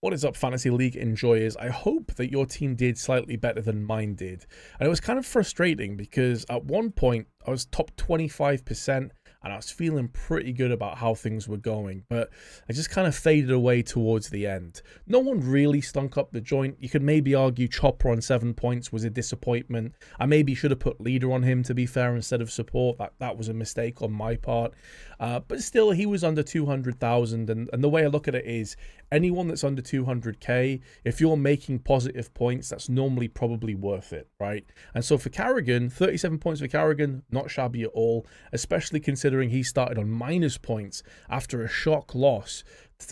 What is up, Fantasy League enjoyers? I hope that your team did slightly better than mine did. And it was kind of frustrating because at one point I was top 25% and I was feeling pretty good about how things were going, but I just kind of faded away towards the end. No one really stunk up the joint. You could maybe argue Chopper on 7 points was a disappointment. I maybe should have put leader on him, to be fair, instead of support. That was a mistake on my part. But still, he was under 200,000. And the way I look at it is anyone that's under 200k, if you're making positive points, that's normally probably worth it, right? And so for Carrigan, 37 points for Carrigan, not shabby at all, especially considering he started on minus points after a shock loss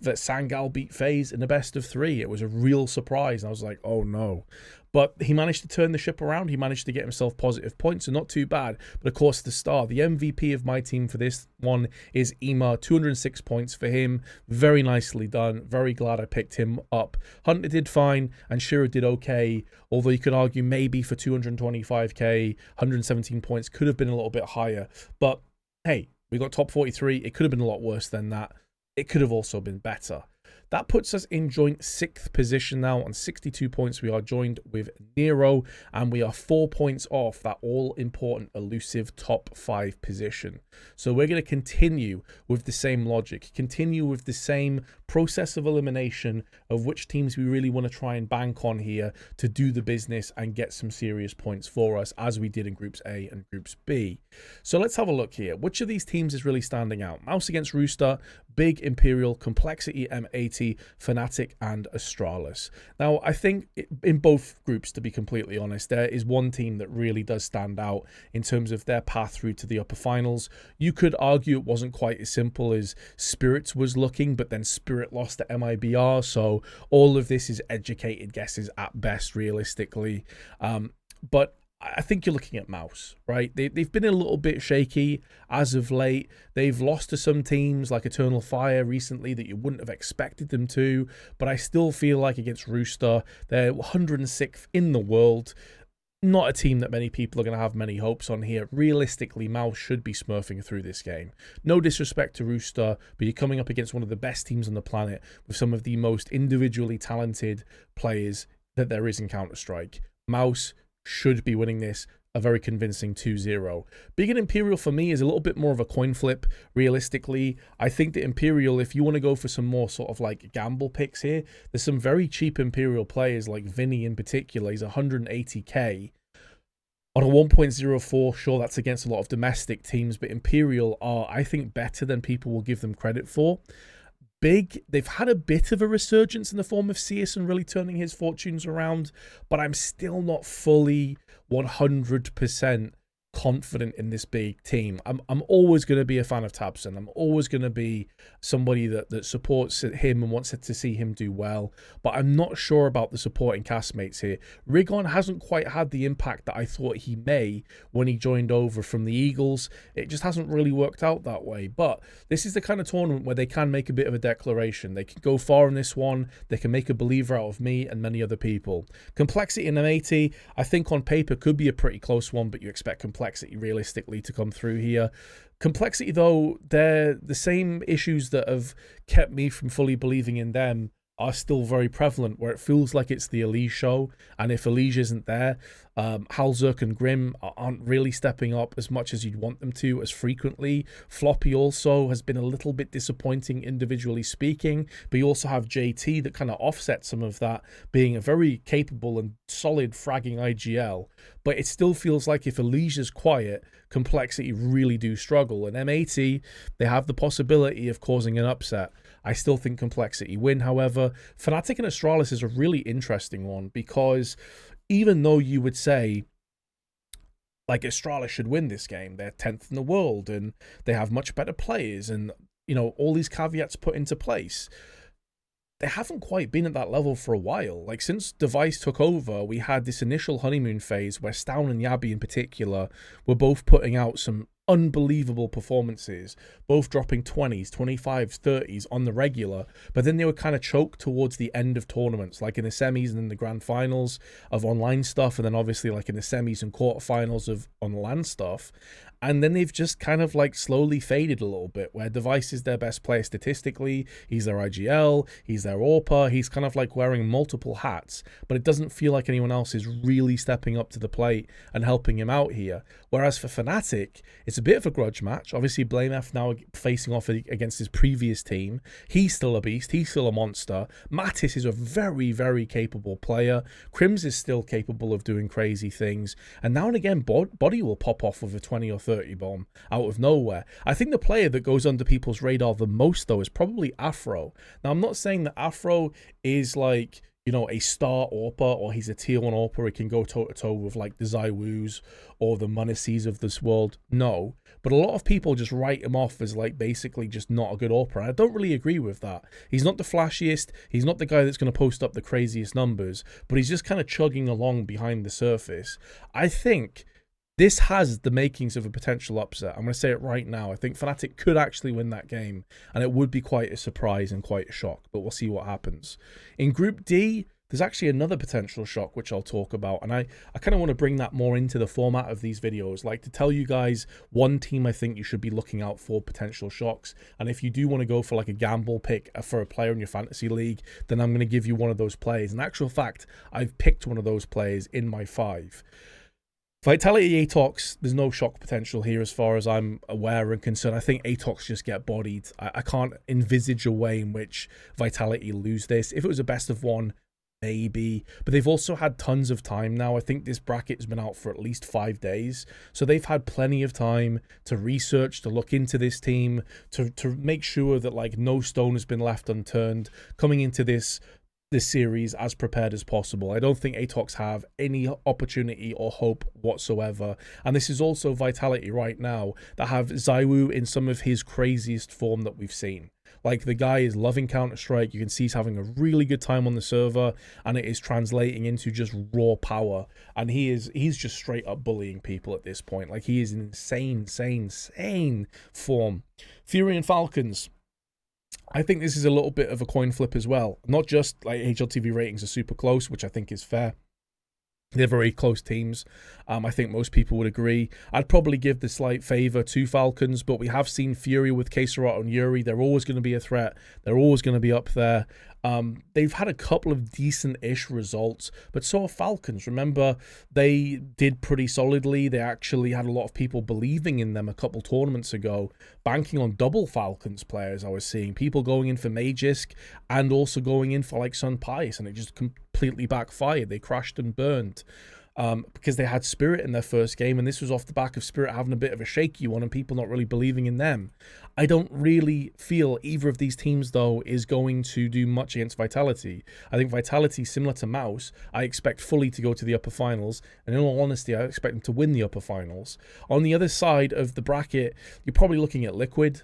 that Sangal beat FaZe in the best of 3. It was a real surprise, and I was like, oh no. But he managed to turn the ship around. He managed to get himself positive points, so not too bad. But of course, the star, the MVP of my team for this one is Ema, 206 points for him. Very nicely done. Very glad I picked him up. Hunter did fine, and Shira did okay. Although you could argue maybe for 225k, 117 points could have been a little bit higher. But hey, we got top 43. It could have been a lot worse than that. It could have also been better. That puts us in joint 6th position now. On 62 points, we are joined with Nero, and we are 4 points off that all-important elusive top 5 position. So we're going to continue with the same logic, continue with the same process of elimination of which teams we really want to try and bank on here to do the business and get some serious points for us, as we did in Groups A and Groups B. So let's have a look here. Which of these teams is really standing out? Mouse against Rooster, Big, Imperial, Complexity, M80, Fnatic, and Astralis. Now, I think in both groups, to be completely honest, there is one team that really does stand out in terms of their path through to the upper finals. You could argue it wasn't quite as simple as Spirits was looking, but then Spirit lost to MIBR, so all of this is educated guesses at best, realistically. But I think you're looking at Mouse, right? They've been a little bit shaky as of late. They've lost to some teams like Eternal Fire recently that you wouldn't have expected them to, but I still feel like against Rooster, they're 106th in the world. Not a team that many people are going to have many hopes on here. Realistically, Mouse should be smurfing through this game. No disrespect to Rooster, but you're coming up against one of the best teams on the planet with some of the most individually talented players that there is in Counter-Strike. Mouse should be winning this a very convincing 2-0. Big and Imperial for me is a little bit more of a coin flip. Realistically, I think that Imperial, if you want to go for some more sort of like gamble picks here, there's some very cheap Imperial players like Vinny in particular. He's 180k. On a 1.04, sure, that's against a lot of domestic teams, but Imperial are, I think, better than people will give them credit for. Big, they've had a bit of a resurgence in the form of Searson really turning his fortunes around, but I'm still not fully 100% confident in this Big team. I'm always going to be a fan of Tabson. I'm always going to be somebody that supports him and wants to see him do well, but I'm not sure about the supporting castmates here. Rigon hasn't quite had the impact that I thought he may when he joined over from the Eagles. It just hasn't really worked out that way, but this is the kind of tournament where they can make a bit of a declaration. They can go far in this one. They can make a believer out of me and many other people. Complexity and M80, I think on paper could be a pretty close one, but you expect Complexity realistically to come through here. Complexity, though, they're the same issues that have kept me from fully believing in them are still very prevalent, where it feels like it's the Elise show, and if Elise isn't there, Halzerk and Grim aren't really stepping up as much as you'd want them to as frequently. Floppy also has been a little bit disappointing individually speaking, but you also have JT that kind of offsets some of that, being a very capable and solid fragging IGL, but it still feels like if Elise is quiet, Complexity really do struggle, and M80, they have the possibility of causing an upset. I still think Complexity win, however. Fnatic and Astralis is a really interesting one because even though you would say like Astralis should win this game, they're 10th in the world and they have much better players and, you know, all these caveats put into place, they haven't quite been at that level for a while. Like, since Device took over, we had this initial honeymoon phase where Stown and Yabi in particular were both putting out some unbelievable performances, both dropping 20s, 25s, 30s on the regular, but then they would kind of choke towards the end of tournaments, like in the semis and in the grand finals of online stuff, and then obviously like in the semis and quarterfinals of on LAN stuff. And then they've just kind of like slowly faded a little bit, where Device is their best player statistically, he's their IGL, he's their AWPer, he's kind of like wearing multiple hats, but it doesn't feel like anyone else is really stepping up to the plate and helping him out here. Whereas for Fnatic, it's a bit of a grudge match. Obviously, Blamef now facing off against his previous team. He's still a beast, he's still a monster. Mattis is a very, very capable player. Crims is still capable of doing crazy things. And now and again, Body will pop off with a 20 or 30 bomb out of nowhere. I think the player that goes under people's radar the most, though, is probably Afro. Now, I'm not saying that Afro is like, you know, a star AWPer or he's a tier 1 AWPer. He can go toe-to-toe with like the ZywOos or the Munasees of this world. No. But a lot of people just write him off as like basically just not a good AWPer. And I don't really agree with that. He's not the flashiest. He's not the guy that's going to post up the craziest numbers. But he's just kind of chugging along behind the surface. I think this has the makings of a potential upset. I'm going to say it right now. I think Fnatic could actually win that game, and it would be quite a surprise and quite a shock, but we'll see what happens. In Group D, there's actually another potential shock, which I'll talk about, and I kind of want to bring that more into the format of these videos, like to tell you guys one team I think you should be looking out for potential shocks, and if you do want to go for like a gamble pick for a player in your fantasy league, then I'm going to give you one of those players. In actual fact, I've picked one of those players in my 5. Vitality Atox, there's no shock potential here as far as I'm aware and concerned. I think Atox just get bodied. I can't envisage a way in which Vitality lose this. If it was a best of 1, maybe. But they've also had tons of time now. I think this bracket has been out for at least 5 days. So they've had plenty of time to research, to look into this team, to make sure that like no stone has been left unturned coming into this series as prepared as possible. I don't think Atox have any opportunity or hope whatsoever. And this is also Vitality right now that have ZywOo in some of his craziest form that we've seen. Like, the guy is loving Counter-Strike. You can see he's having a really good time on the server, and it is translating into just raw power. And he's just straight up bullying people at this point. Like, he is in insane form. Fury and Falcons, I think this is a little bit of a coin flip as well. Not just like HLTV ratings are super close, which I think is fair. They're very close teams. I think most people would agree. I'd probably give the slight favor to Falcons, but we have seen Fury with Kaysarot and Yuri. They're always going to be a threat. They're always going to be up there. They've had a couple of decent-ish results, but so have Falcons. Remember, they did pretty solidly. They actually had a lot of people believing in them a couple tournaments ago, banking on double Falcons players. I was seeing people going in for Magisk and also going in for like Sun Pius, and it just completely backfired. They crashed and burned. Because they had Spirit in their first game, and this was off the back of Spirit having a bit of a shaky one and people not really believing in them. I don't really feel either of these teams, though, is going to do much against Vitality. I think Vitality, similar to Mouse, I expect fully to go to the upper finals, and in all honesty, I expect them to win the upper finals. On the other side of the bracket, you're probably looking at Liquid,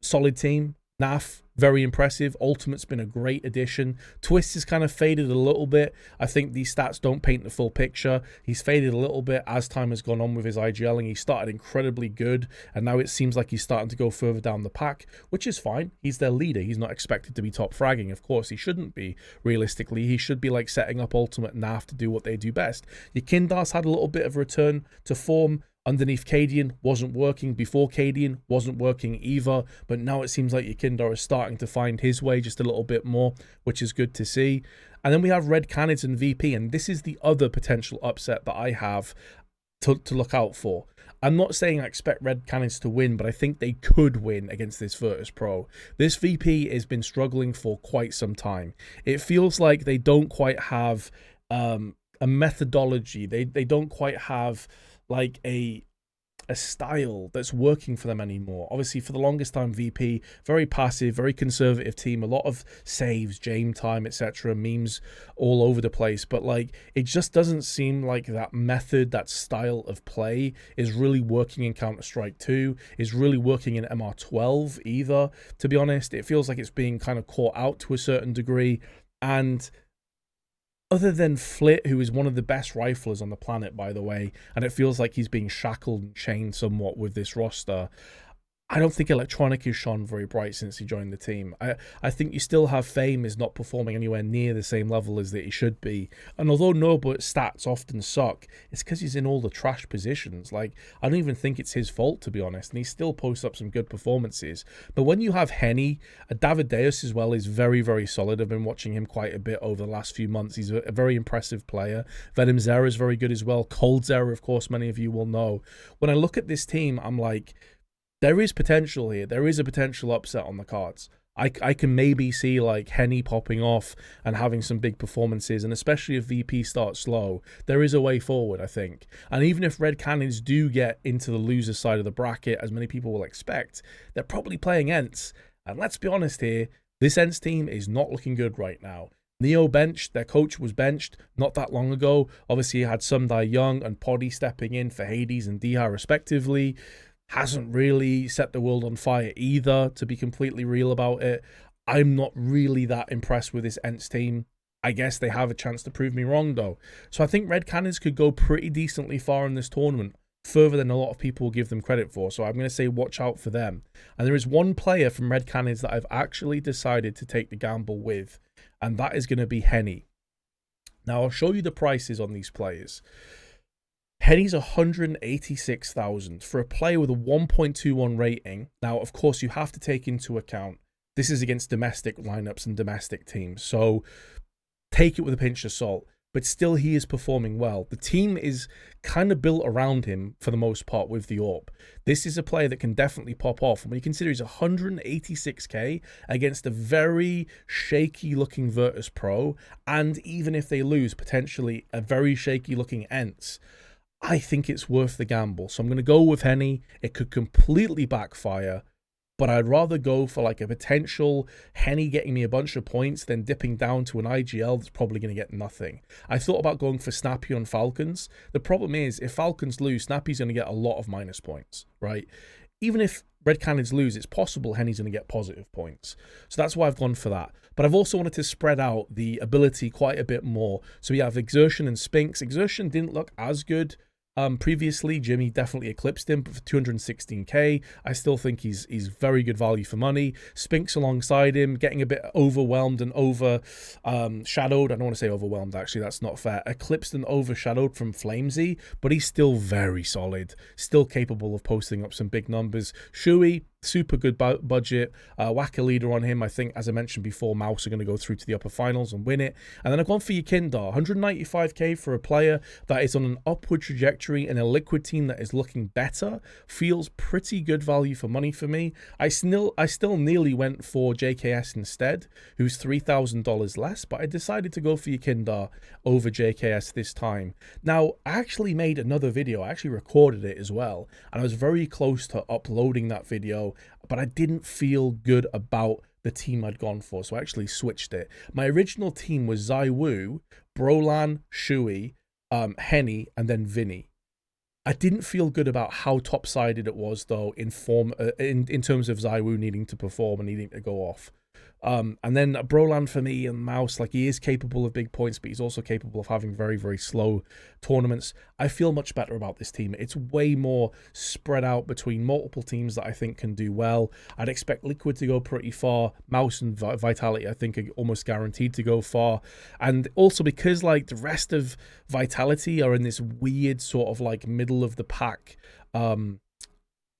solid team. NAF, very impressive. Ultimate's been a great addition. Twist has kind of faded a little bit. I think these stats don't paint the full picture. He's faded a little bit as time has gone on with his IGLing. He started incredibly good, and now it seems like he's starting to go further down the pack, which is fine. He's their leader. He's not expected to be top fragging. Of course, he shouldn't be, realistically. He should be like setting up Ultimate NAF to do what they do best. Yakindar's had a little bit of a return to form. Underneath Cadian, wasn't working. Before Cadian, wasn't working either. But now it seems like Yakindar is starting to find his way just a little bit more, which is good to see. And then we have Red Canids and VP, and this is the other potential upset that I have to look out for. I'm not saying I expect Red Canids to win, but I think they could win against this Virtus Pro. This VP has been struggling for quite some time. It feels like they don't quite have a methodology. They don't quite have like a style that's working for them anymore. Obviously, for the longest time, VP, very passive, very conservative team, a lot of saves, game time, etc., memes all over the place, but like, it just doesn't seem like that method, that style of play is really working in Counter-Strike 2, is really working in MR12 either, to be honest. It feels like it's being kind of caught out to a certain degree, and other than Flit, who is one of the best riflers on the planet, by the way, and it feels like he's being shackled and chained somewhat with this roster, I don't think Electronic has shone very bright since he joined the team. I think you still have Fame is not performing anywhere near the same level as that he should be. And although Norbut's stats often suck, it's because he's in all the trash positions. Like, I don't even think it's his fault, to be honest. And he still posts up some good performances. But when you have Henny, David Deus as well is very, very solid. I've been watching him quite a bit over the last few months. He's a very impressive player. Venom Zera is very good as well. Cold Zera, of course, many of you will know. When I look at this team, I'm like, there is potential here. There is a potential upset on the cards. I can maybe see like Henny popping off and having some big performances, and especially if VP starts slow, there is a way forward, I think. And even if Red Canids do get into the loser side of the bracket, as many people will expect, they're probably playing Ents. And let's be honest here, this Ents team is not looking good right now. Neo benched, their coach was benched not that long ago. Obviously, you had Sundai Young and Poddy stepping in for Hades and Diha respectively. Hasn't really set the world on fire either, to be completely real about it. I'm not really that impressed with this Ents team. I guess they have a chance to prove me wrong, though. So I think Red Canids could go pretty decently far in this tournament, further than a lot of people will give them credit for. So I'm going to say watch out for them. And there is one player from Red Canids that I've actually decided to take the gamble with, and that is going to be Henny. Now, I'll show you the prices on these players. Henny's 186,000 for a player with a 1.21 rating. Now, of course, you have to take into account this is against domestic lineups and domestic teams, so take it with a pinch of salt. But still, he is performing well. The team is kind of built around him for the most part with the AWP. This is a player that can definitely pop off. And when you consider he's 186k against a very shaky-looking Virtus Pro, and even if they lose, potentially a very shaky-looking Ents, I think it's worth the gamble. So I'm going to go with Henny. It could completely backfire, but I'd rather go for like a potential Henny getting me a bunch of points than dipping down to an IGL that's probably going to get nothing. I thought about going for Snappy on Falcons. The problem is, if Falcons lose, Snappy's going to get a lot of minus points, right? Even if Red Canids lose, it's possible Henny's going to get positive points. So that's why I've gone for that. But I've also wanted to spread out the ability quite a bit more. So we have Exertion and Spinks. Exertion didn't look as good previously. Jimmy definitely eclipsed him, but for 216k, I still think he's very good value for money. Spinks alongside him, getting a bit overwhelmed and overshadowed. I don't want to say overwhelmed, actually, that's not fair. Eclipsed and overshadowed from Flamesy, but he's still very solid, still capable of posting up some big numbers. Shui, super good budget. Whacker leader on him. I think, as I mentioned before, Mouse are going to go through to the upper finals and win it. And then I've gone for Yakindar, 195k for a player that is on an upward trajectory in a Liquid team that is looking better. Feels pretty good value for money for me. I still nearly went for JKS instead, who's $3,000 less, but I decided to go for Yakindar over JKS this time. Now, I actually made another video. I actually recorded it as well, and I was very close to uploading that video, but I didn't feel good about the team I'd gone for, so I actually switched it. My original team was Zaiwu, Brolan, Shui, Henny, and then Vinny. I didn't feel good about how top-sided it was, though, in terms of Zaiwu needing to perform and needing to go off. And then Brolan for me and Mouse, like, he is capable of big points, but he's also capable of having very, very slow tournaments. I feel much better about this team. It's way more spread out between multiple teams that I think can do well. I'd expect Liquid to go pretty far. Mouse and Vitality, I think, are almost guaranteed to go far. And also because, like, the rest of Vitality are in this weird sort of, like, middle of the pack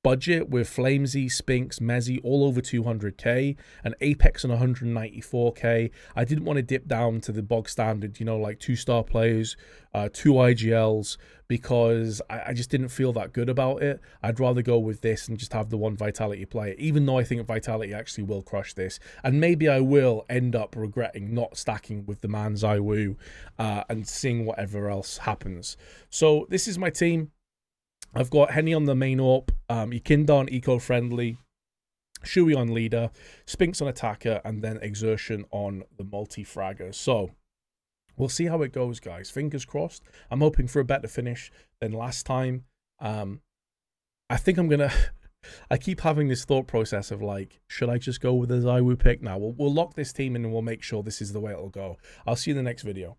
budget with Flamesy, Spinks, Mezzy all over 200k, and Apex on 194k. I didn't want to dip down to the bog standard, you know, like 2-star players, 2 IGLs, because I just didn't feel that good about it. I'd rather go with this and just have the one Vitality player, even though I think Vitality actually will crush this. And maybe I will end up regretting not stacking with the man Zaiwu and seeing whatever else happens. So this is my team. I've got Henny on the main AWP, Yakindar on eco-friendly, Shui on leader, Spinks on attacker, and then Exertion on the multi-fragger. So we'll see how it goes, guys. Fingers crossed. I'm hoping for a better finish than last time. I think I'm going to... I keep having this thought process of, like, should I just go with the Zaiwu pick now? We'll lock this team in and we'll make sure this is the way it'll go. I'll see you in the next video.